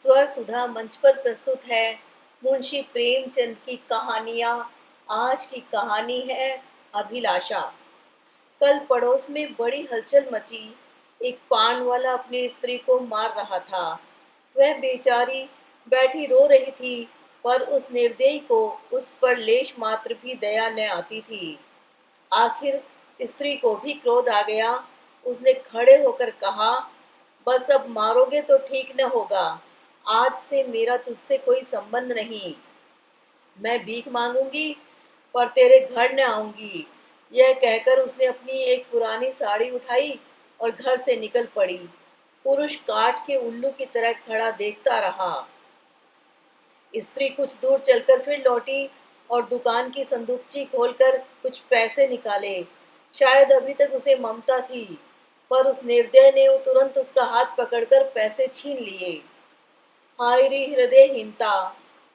स्वर सुधा मंच पर प्रस्तुत है मुंशी प्रेमचंद की कहानियां। आज की कहानी है अभिलाषा। कल पड़ोस में बड़ी हलचल मची। एक पान वाला अपनी स्त्री को मार रहा था। वह बेचारी बैठी रो रही थी, पर उस निर्दयी को उस पर लेश मात्र भी दया न आती थी। आखिर स्त्री को भी क्रोध आ गया। उसने खड़े होकर कहा, बस अब मारोगे तो ठीक न होगा। आज से मेरा तुझसे कोई संबंध नहीं। मैं भीख मांगूंगी, पर तेरे घर न आऊंगी। यह कहकर उसने अपनी एक पुरानी साड़ी उठाई और घर से निकल पड़ी। पुरुष काठ के उल्लू की तरह खड़ा देखता रहा। स्त्री कुछ दूर चलकर फिर लौटी और दुकान की संदूकची खोलकर कुछ पैसे निकाले। शायद अभी तक उसे ममता थी, पर उस निर्दय ने तुरंत उसका हाथ पकड़कर पैसे छीन लिए। हाय रे हृदयहीनता!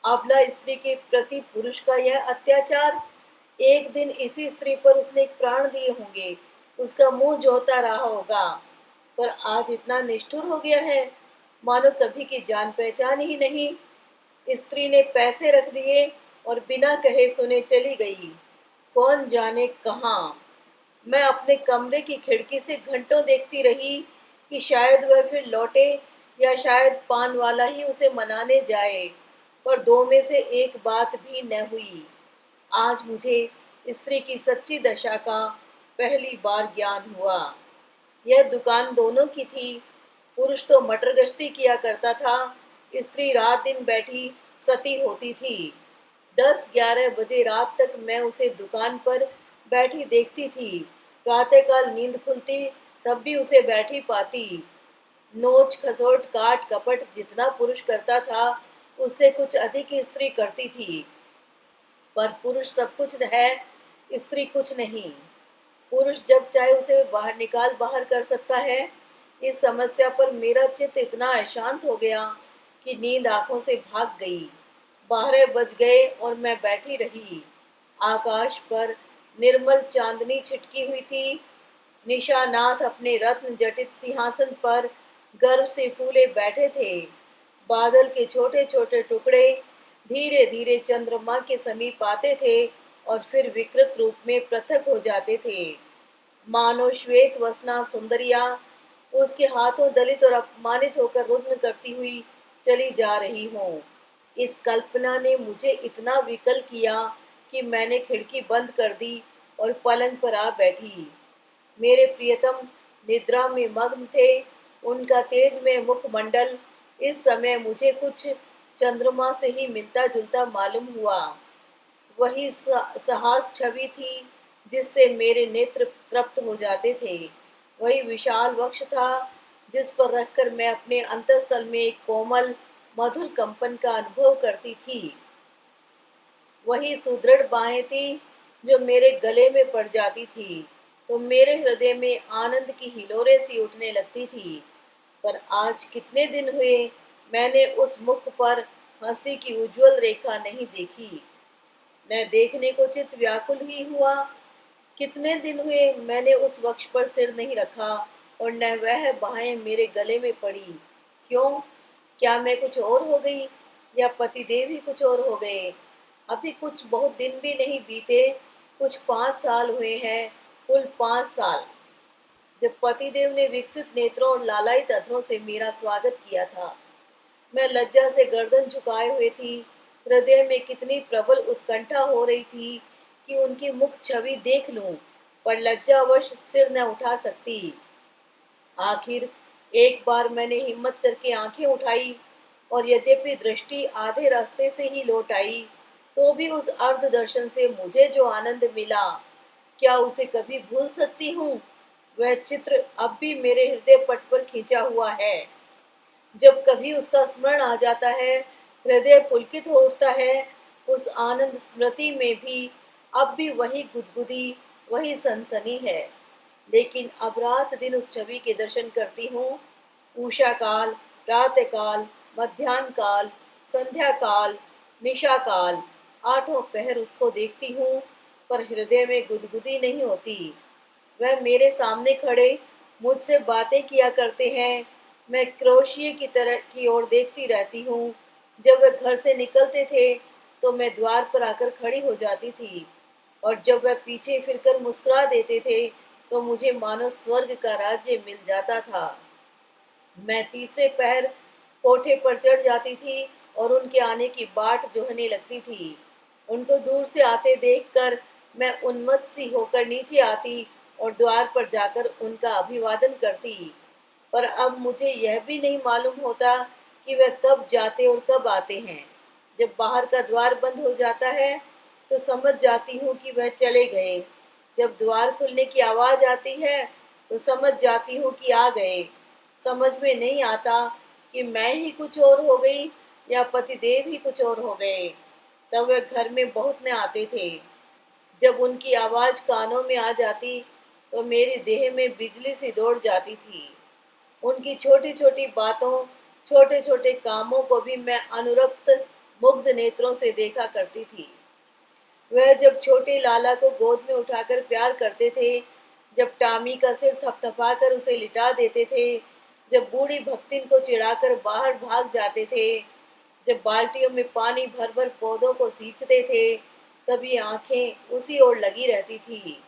अबला स्त्री के प्रति पुरुष का यह अत्याचार! एक दिन इसी स्त्री पर उसने प्राण दिए होंगे, उसका मुंह जोता रहा होगा, पर आज इतना निष्ठुर हो गया है, मानो कभी की जान पहचान ही नहीं। स्त्री ने पैसे रख दिए और बिना कहे सुने चली गई, कौन जाने कहाँ। मैं अपने कमरे की खिड़की से घंटों देखती रही कि शायद वह फिर लौटे, या शायद पान वाला ही उसे मनाने जाए, पर दो में से एक बात भी न हुई। आज मुझे स्त्री की सच्ची दशा का पहली बार ज्ञान हुआ। यह दुकान दोनों की थी। पुरुष तो मटर गश्ती किया करता था, स्त्री रात दिन बैठी सती होती थी। 10-11 बजे रात तक मैं उसे दुकान पर बैठी देखती थी। प्रातःकाल नींद खुलती तब भी उसे बैठी पाती। नोच खसोट काट कपट जितना पुरुष करता था, उससे कुछ अधिक स्त्री करती थी। पर पुरुष सब कुछ है, स्त्री कुछ नहीं। पुरुष जब चाहे उसे बाहर कर सकता है। इस समस्या पर मेरा चित्त इतना अशांत हो गया कि नींद आंखों से भाग गई। 12 बज गए और मैं बैठी रही। आकाश पर निर्मल चांदनी छिटकी हुई थी। निशानाथ अपने रत्न जटित सिंहासन पर गर्व से फूले बैठे थे। बादल के छोटे छोटे टुकड़े धीरे धीरे चंद्रमा के समीप आते थे और फिर विकृत रूप में पृथक हो जाते थे, मानो श्वेत वसना सुंदरिया उसके हाथों दलित और अपमानित होकर रुद्र करती हुई चली जा रही हूँ। इस कल्पना ने मुझे इतना विकल किया कि मैंने खिड़की बंद कर दी और पलंग पर आ बैठी। मेरे प्रियतम निद्रा में मग्न थे। उनका तेजमय मुखमंडल इस समय मुझे कुछ चंद्रमा से ही मिलता जुलता मालूम हुआ। वही सहास छवि थी जिससे मेरे नेत्र तृप्त हो जाते थे। वही विशाल वक्ष था जिस पर रखकर मैं अपने अंतःस्थल में एक कोमल मधुर कंपन का अनुभव करती थी। वही सुदृढ़ बाहें थी जो मेरे गले में पड़ जाती थी तो मेरे हृदय में आनंद की हिलोरें सी उठने लगती थी। पर आज कितने दिन हुए मैंने उस मुख पर हंसी की उज्जवल रेखा नहीं देखी। न देखने को चित्त व्याकुल ही हुआ। कितने दिन हुए मैंने उस वक्ष पर सिर नहीं रखा और न वह बाहें मेरे गले में पड़ी। क्यों? क्या मैं कुछ और हो गई, या पतिदेव ही कुछ और हो गए? अभी कुछ बहुत दिन भी नहीं बीते, कुछ 5 साल हुए हैं, कुल 5 साल, जब पतिदेव ने विकसित नेत्रों और लालायित अधरों से मेरा स्वागत किया था। मैं लज्जा से गर्दन झुकाए हुए थी। हृदय में कितनी प्रबल उत्कंठा हो रही थी कि उनकी मुख छवि देख लूं, पर लज्जावश सिर न उठा सकती। आखिर एक बार मैंने हिम्मत करके आंखें उठाई और यद्यपि दृष्टि आधे रास्ते से ही लौट आई, तो भी उस अर्ध दर्शन से मुझे जो आनंद मिला, क्या उसे कभी भूल सकती हूँ? वह चित्र अब भी मेरे हृदय पट पर खींचा हुआ है। जब कभी उसका स्मरण आ जाता है, हृदय पुलकित हो उठता है। उस आनंद स्मृति में भी अब भी वही गुदगुदी, वही सनसनी है। लेकिन अब रात दिन उस छवि के दर्शन करती हूँ। उषा काल, प्रातः काल, मध्यान्ह काल, संध्या काल, निशा काल, आठों पहर उसको देखती हूँ, पर हृदय में गुदगुदी नहीं होती। वह मेरे सामने खड़े मुझसे बातें किया करते हैं, मैं क्रोशिये की तरह की ओर देखती रहती हूँ। जब वह घर से निकलते थे तो मैं द्वार पर आकर खड़ी हो जाती थी, और जब वह पीछे फिरकर मुस्कुरा देते थे तो मुझे मानो स्वर्ग का राज्य मिल जाता था। मैं तीसरे पहर कोठे पर चढ़ जाती थी और उनके आने की बाट जोहने लगती थी। उनको दूर से आते देखकर मैं उन्मत्त सी होकर नीचे आती और द्वार पर जाकर उनका अभिवादन करती। पर अब मुझे यह भी नहीं मालूम होता कि वह कब जाते और कब आते हैं। जब बाहर का द्वार बंद हो जाता है तो समझ जाती हूँ कि वह चले गए। जब द्वार खुलने की आवाज आती है तो समझ जाती हूँ कि आ गए। समझ में नहीं आता कि मैं ही कुछ और हो गई या पतिदेव ही कुछ और हो गए। तब वह घर में बहुत न आते थे। जब उनकी आवाज कानों में आ जाती तो मेरी देह में बिजली सी दौड़ जाती थी। उनकी छोटी छोटी बातों, छोटे छोटे कामों को भी मैं अनुरक्त मुग्ध नेत्रों से देखा करती थी। वह जब छोटे लाला को गोद में उठाकर प्यार करते थे, जब टामी का सिर थपथपाकर उसे लिटा देते थे, जब बूढ़ी भक्तिन को चिढ़ाकर बाहर भाग जाते थे, जब बाल्टियों में पानी भर भर पौधों को सींचते थे, तभी आंखें उसी ओर लगी रहती थी।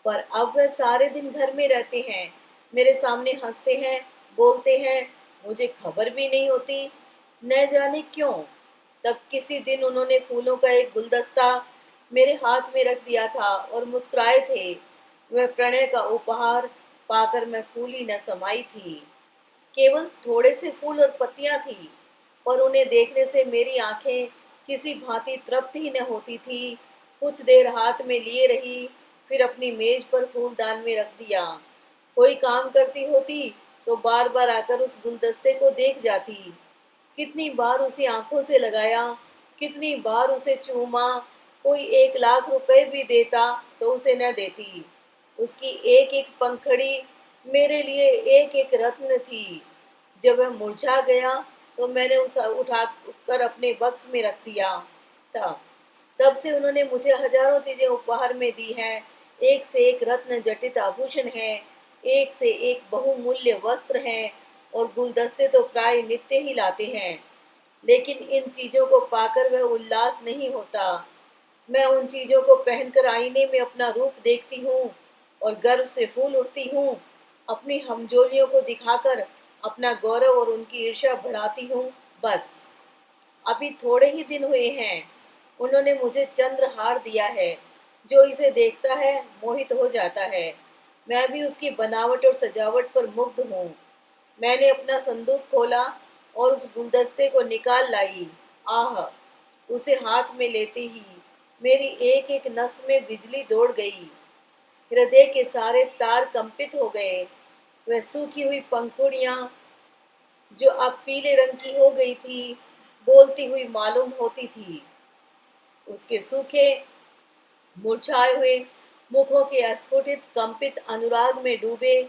पर अब वह सारे दिन घर में रहते हैं, मेरे सामने हंसते हैं, बोलते हैं, मुझे खबर भी नहीं होती। न जाने क्यों। तब किसी दिन उन्होंने फूलों का एक गुलदस्ता मेरे हाथ में रख दिया था और मुस्कुराए थे। वह प्रणय का उपहार पाकर मैं फूली न समाई थी। केवल थोड़े से फूल और पत्तियां थी, पर उन्हें देखने से मेरी आंखें किसी भांति तृप्त ही न होती थी। कुछ देर हाथ में लिए रही, फिर अपनी मेज पर फूलदान में रख दिया। कोई काम करती होती तो बार बार आकर उस गुलदस्ते को देख जाती। कितनी बार उसे आंखों से लगाया, कितनी बार उसे चूमा। कोई 1 लाख रुपए भी देता तो उसे न देती। उसकी एक एक पंखड़ी मेरे लिए एक एक रत्न थी। जब वह मुरझा गया तो मैंने उसे उठा कर अपने बक्स में रख दिया था। तब से उन्होंने मुझे हजारों चीजें उपहार में दी हैं। एक से एक रत्न जटित आभूषण है, एक से एक बहुमूल्य वस्त्र हैं, और गुलदस्ते तो प्राय नित्य ही लाते हैं। लेकिन इन चीजों को पाकर वह उल्लास नहीं होता। मैं उन चीजों को पहनकर आईने में अपना रूप देखती हूँ और गर्व से फूल उठती हूँ। अपनी हमजोलियों को दिखाकर अपना गौरव और उनकी ईर्ष्या बढ़ाती हूँ। बस अभी थोड़े ही दिन हुए हैं, उन्होंने मुझे चंद्रहार दिया है। जो इसे देखता है मोहित हो जाता है। मैं भी उसकी बनावट और सजावट पर मुग्ध हूँ। मैंने अपना संदूक खोला और उस गुलदस्ते को निकाल लाई। आह! उसे हाथ में लेते ही मेरी एक एक नस में बिजली दौड़ गई। हृदय के सारे तार कंपित हो गए। वह सूखी हुई पंखुड़ियां जो अब पीले रंग की हो गई थी, बोलती हुई मालूम होती थी। उसके सूखे मुरझाए हुए मुखों के अस्फुटित कंपित अनुराग में डूबे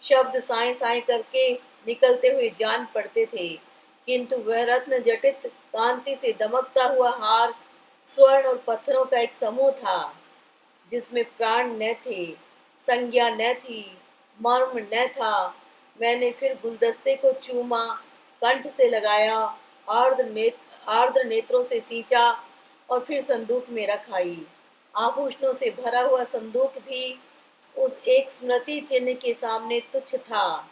शब्द साए साए करके निकलते हुए जान पड़ते थे। किंतु वह रत्न जटित कांति से दमकता हुआ हार स्वर्ण और पत्थरों का एक समूह था, जिसमें प्राण न थे, संज्ञा न थी, मर्म न था। मैंने फिर गुलदस्ते को चूमा, कंठ से लगाया, आर्द्र नेत्रों से सींचा और फिर संदूक में रख आई। आभूषणों से भरा हुआ संदूक भी उस एक स्मृति चिन्ह के सामने तुच्छ था।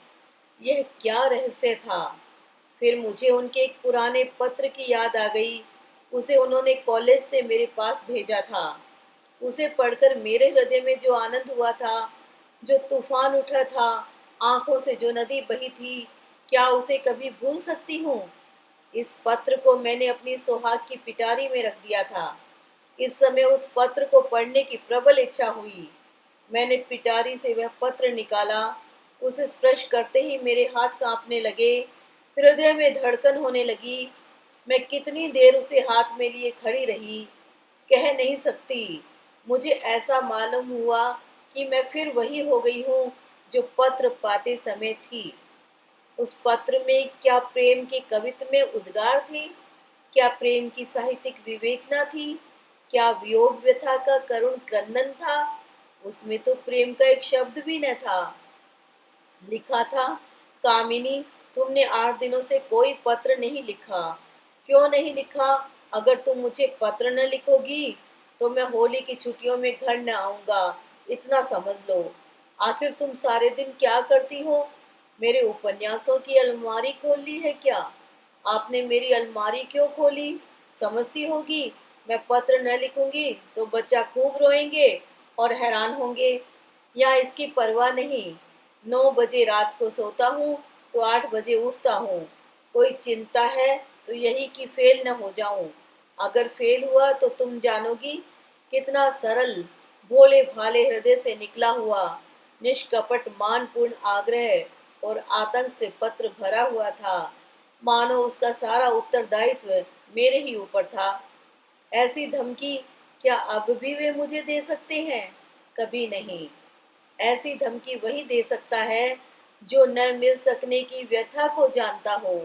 यह क्या रहस्य था? फिर मुझे उनके एक पुराने पत्र की याद आ गई। उसे उन्होंने कॉलेज से मेरे पास भेजा था। उसे पढ़कर मेरे हृदय में जो आनंद हुआ था, जो तूफान उठा था, आंखों से जो नदी बही थी, क्या उसे कभी भूल सकती हूँ? इस पत्र को मैंने अपनी सुहाग की पिटारी में रख दिया था। इस समय उस पत्र को पढ़ने की प्रबल इच्छा हुई। मैंने पिटारी से वह पत्र निकाला। उसे स्पर्श करते ही मेरे हाथ कांपने लगे, हृदय में धड़कन होने लगी। मैं कितनी देर उसे हाथ में लिए खड़ी रही, कह नहीं सकती। मुझे ऐसा मालूम हुआ कि मैं फिर वही हो गई हूँ जो पत्र पाते समय थी। उस पत्र में क्या प्रेम के कवित्व में उद्गार थे? क्या प्रेम की साहित्यिक विवेचना थी? क्या वियोग व्यथा का करुण क्रंदन था? उसमें तो प्रेम का एक शब्द भी न था। लिखा था कामिनी, तुमने 8 दिनों से कोई पत्र नहीं लिखा। क्यों नहीं लिखा? अगर तुम मुझे पत्र न लिखोगी तो मैं होली की छुट्टियों में घर न आऊंगा, इतना समझ लो। आखिर तुम सारे दिन क्या करती हो? मेरे उपन्यासों की अलमारी खोल ली है क्या? आपने मेरी अलमारी क्यों खोली? समझती होगी मैं पत्र न लिखूंगी तो बच्चा खूब रोएंगे और हैरान होंगे। या इसकी परवाह नहीं, 9 बजे रात को सोता हूँ तो 8 बजे उठता हूँ। कोई चिंता है तो यही कि फेल न हो जाऊं। अगर फेल हुआ तो तुम जानोगी कितना सरल, भोले भाले हृदय से निकला हुआ, निष्कपट मानपूर्ण आग्रह और आतंक से पत्र भरा हुआ था, मानो उसका सारा उत्तरदायित्व मेरे ही ऊपर था। ऐसी धमकी क्या अब भी वे मुझे दे सकते हैं? कभी नहीं। ऐसी धमकी वही दे सकता है जो न मिल सकने की व्यथा को जानता हो,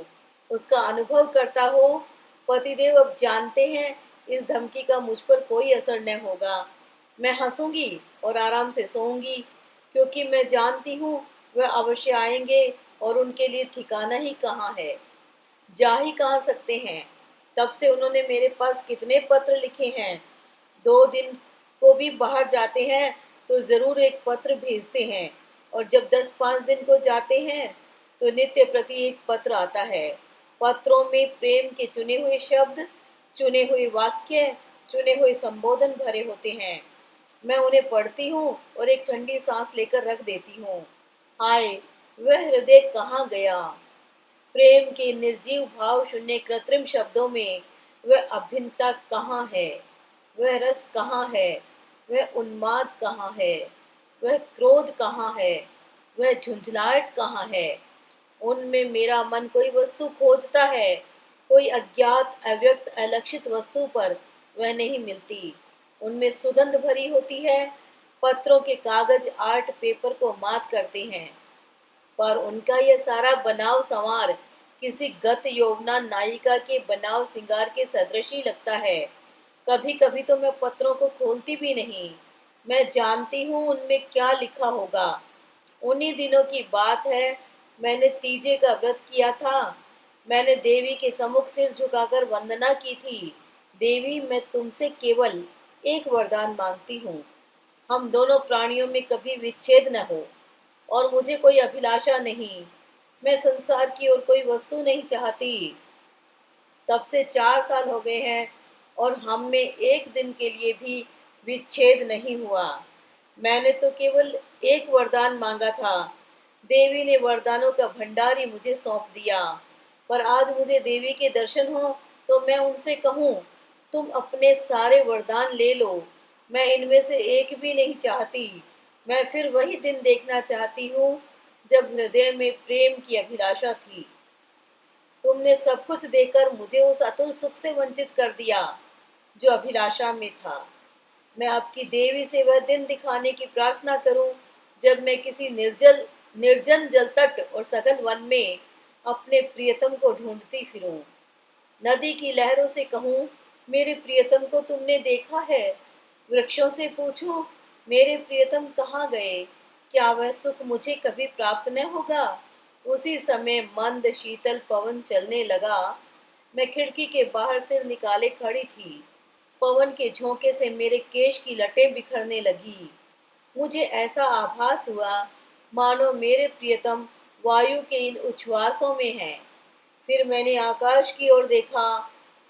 उसका अनुभव करता हो। पतिदेव अब जानते हैं इस धमकी का मुझ पर कोई असर न होगा। मैं हंसूंगी और आराम से सोऊंगी, क्योंकि मैं जानती हूँ वह अवश्य आएंगे और उनके लिए ठिकाना ही कहाँ है, जा ही कहाँ सकते हैं। तब से उन्होंने मेरे पास कितने पत्र लिखे हैं। 2 दिन को भी बाहर जाते हैं तो जरूर एक पत्र भेजते हैं, और जब 10-5 दिन को जाते हैं तो नित्य प्रति एक पत्र आता है। पत्रों में प्रेम के चुने हुए शब्द, चुने हुए वाक्य, चुने हुए संबोधन भरे होते हैं। मैं उन्हें पढ़ती हूँ और एक ठंडी सांस लेकर रख देती हूँ। हाय, वह हृदय कहाँ गया? प्रेम के निर्जीव भाव शून्य कृत्रिम शब्दों में वह अभिन्नता कहाँ है? वह रस कहाँ है? वह उन्माद कहाँ है? वह क्रोध कहाँ है? वह झुंझलाहट कहाँ है? उनमें मेरा मन कोई वस्तु खोजता है, कोई अज्ञात अव्यक्त अलक्षित वस्तु पर वह नहीं मिलती। उनमें सुगंध भरी होती है। पत्रों के कागज आर्ट पेपर को मात करते हैं, पर उनका यह सारा बनाव संवार किसी गत यौवना नायिका के बनाव सिंगार के सदृश ही लगता है। कभी कभी तो मैं पत्रों को खोलती भी नहीं। मैं जानती हूँ उनमें क्या लिखा होगा। उन्हीं दिनों की बात है, मैंने तीजे का व्रत किया था। मैंने देवी के सम्मुख सिर झुकाकर वंदना की थी। देवी, मैं तुमसे केवल एक वरदान मांगती हूँ, हम दोनों प्राणियों में कभी विच्छेद न हो। और मुझे कोई अभिलाषा नहीं, मैं संसार की और कोई वस्तु नहीं चाहती। तब से 4 साल हो गए हैं और हम में एक दिन के लिए भी विच्छेद नहीं हुआ। मैंने तो केवल एक वरदान मांगा था। देवी ने वरदानों का भंडार ही मुझे सौंप दिया। पर आज मुझे देवी के दर्शन हो तो मैं उनसे कहूँ, तुम अपने सारे वरदान ले लो, मैं इनमें से एक भी नहीं चाहती। मैं फिर वही दिन देखना चाहती हूँ जब हृदय में प्रेम की अभिलाषा थी। तुमने सब कुछ देकर मुझे उस अतुल सुख से वंचित कर दिया जो अभिलाषा में था। मैं आपकी देवी से वह दिन दिखाने की प्रार्थना करूं जब मैं किसी निर्जन जलतट और सघन वन में अपने प्रियतम को ढूंढती फिरूं। नदी की लहरों से कहूं, मेरे प्रियतम को तुमने देखा है? वृक्षों से पूछूं, मेरे प्रियतम कहाँ गए? क्या वह सुख मुझे कभी प्राप्त न होगा? उसी समय मंद शीतल पवन चलने लगा। मैं खिड़की के बाहर सिर निकाले खड़ी थी। पवन के झोंके से मेरे केश की लटें बिखरने लगी। मुझे ऐसा आभास हुआ मानो मेरे प्रियतम वायु के इन उच्छ्वासों में हैं। फिर मैंने आकाश की ओर देखा।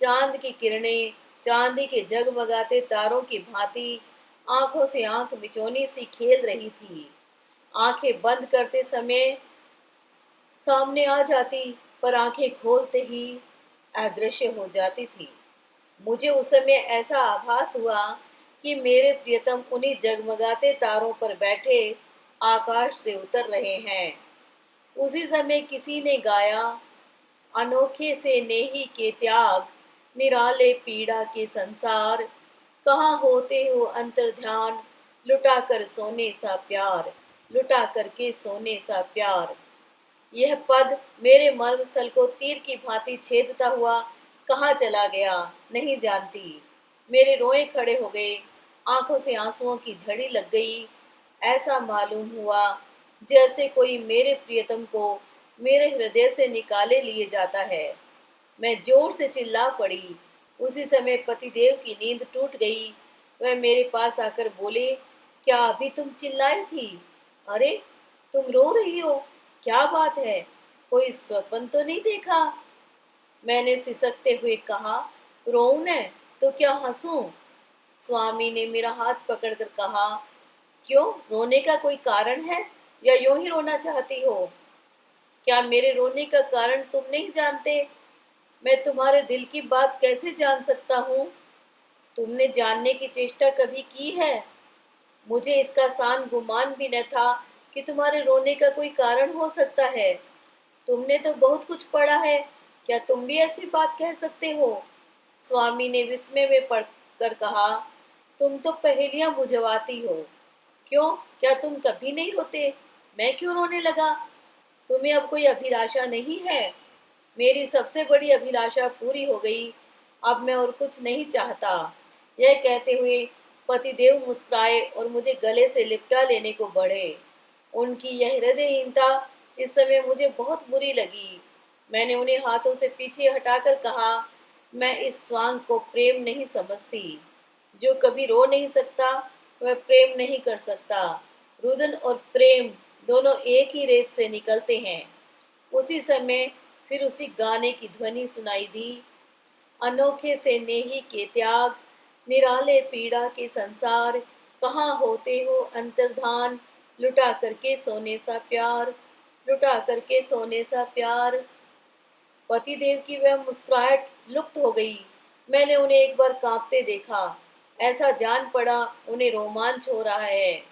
चांद की किरणें चांदी के जगमगाते तारों की भांति आंखों से आंख मिचौनी सी खेल रही थी। आंखें बंद करते समय सामने आ जाती, पर आंखें खोलते ही अदृश्य हो जाती थी। मुझे उस समय ऐसा आभास हुआ कि मेरे प्रियतम उन्हीं जगमगाते तारों पर बैठे आकाश से उतर रहे हैं। उसी समय किसी ने गाया, अनोखे से नेही के त्याग, निराले पीड़ा के संसार, कहाँ होते हो अंतर्ध्यान, लुटा कर सोने सा प्यार, लुटा करके सोने सा प्यार। यह पद मेरे मर्मस्थल को तीर की भांति छेदता हुआ कहाँ चला गया नहीं जानती। मेरे रोए खड़े हो गए, आंखों से आंसुओं की झड़ी लग गई। ऐसा मालूम हुआ जैसे कोई मेरे प्रियतम को मेरे हृदय से निकाले लिए जाता है। मैं जोर से चिल्ला पड़ी। उसी समय पतिदेव की नींद टूट गई। वह मेरे पास आकर बोले, क्या अभी तुम चिल्लाई थी? अरे, तुम रो रही हो, क्या बात है? कोई स्वप्न तो नहीं देखा? मैंने सिसकते हुए कहा, रोऊं न तो क्या हंसूं? स्वामी ने मेरा हाथ पकड़कर कहा, क्यों, रोने का कोई कारण है या यूं ही रोना चाहती हो? क्या मेरे रोने का कारण तुम नहीं जानते? मैं तुम्हारे दिल की बात कैसे जान सकता हूँ? तुमने जानने की चेष्टा कभी की है? मुझे इसका सान गुमान भी न था कि तुम्हारे रोने का कोई कारण हो सकता है। तुमने तो बहुत कुछ पढ़ा है, क्या तुम भी ऐसी बात कह सकते हो? स्वामी ने विस्मय में पढ़कर कहा, तुम तो पहेलियां बुझवाती हो। क्यों, क्या तुम कभी नहीं रोते? मैं क्यों रोने लगा? तुम्हें अब कोई अभिलाषा नहीं है? मेरी सबसे बड़ी अभिलाषा पूरी हो गई। अब मैं और कुछ नहीं चाहता। यह कहते हुए पतिदेव मुस्कुराए और मुझे गले से लिपटा लेने को बढ़े। उनकी यह हृदयहीनता इस समय मुझे बहुत बुरी लगी। मैंने उन्हें हाथों से पीछे हटाकर कहा, मैं इस स्वांग को प्रेम नहीं समझती। जो कभी रो नहीं सकता वह प्रेम नहीं कर सकता। रुदन और प्रेम दोनों एक ही रेत से निकलते हैं। उसी समय फिर उसी गाने की ध्वनि सुनाई दी, अनोखे से नेही के त्याग, निराले पीड़ा के संसार, कहाँ होते हो अंतर्धान, लुटा करके सोने सा प्यार, लुटा करके सोने सा प्यार। पतिदेव की वह मुस्कुराहट लुप्त हो गई। मैंने उन्हें एक बार कांपते देखा। ऐसा जान पड़ा उन्हें रोमांच हो रहा है।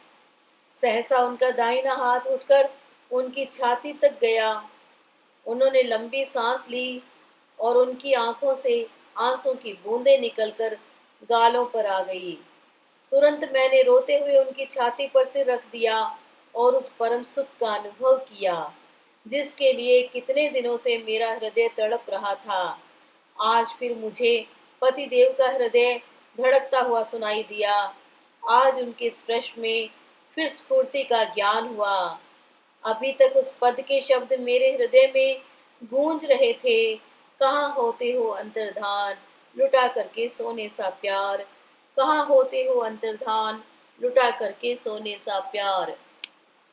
सहसा उनका दाहिना हाथ उठकर उनकी छाती तक गया। उन्होंने लंबी सांस ली और उनकी आंखों से आंसू की बूंदें निकलकर गालों पर आ गई। तुरंत मैंने रोते हुए उनकी छाती पर सिर रख दिया और उस परम सुख का अनुभव किया जिसके लिए कितने दिनों से मेरा हृदय तड़प रहा था। आज फिर मुझे पतिदेव का हृदय धड़कता हुआ सुनाई दिया। आज उनके स्पर्श में फिर स्फूर्ति का ज्ञान हुआ। अभी तक उस पद के शब्द मेरे हृदय में गूंज रहे थे, कहाँ होते हो अंतर्धान, लुटा करके सोने सा प्यार, कहाँ होते हो अंतर्धान, लुटा करके सोने सा प्यार।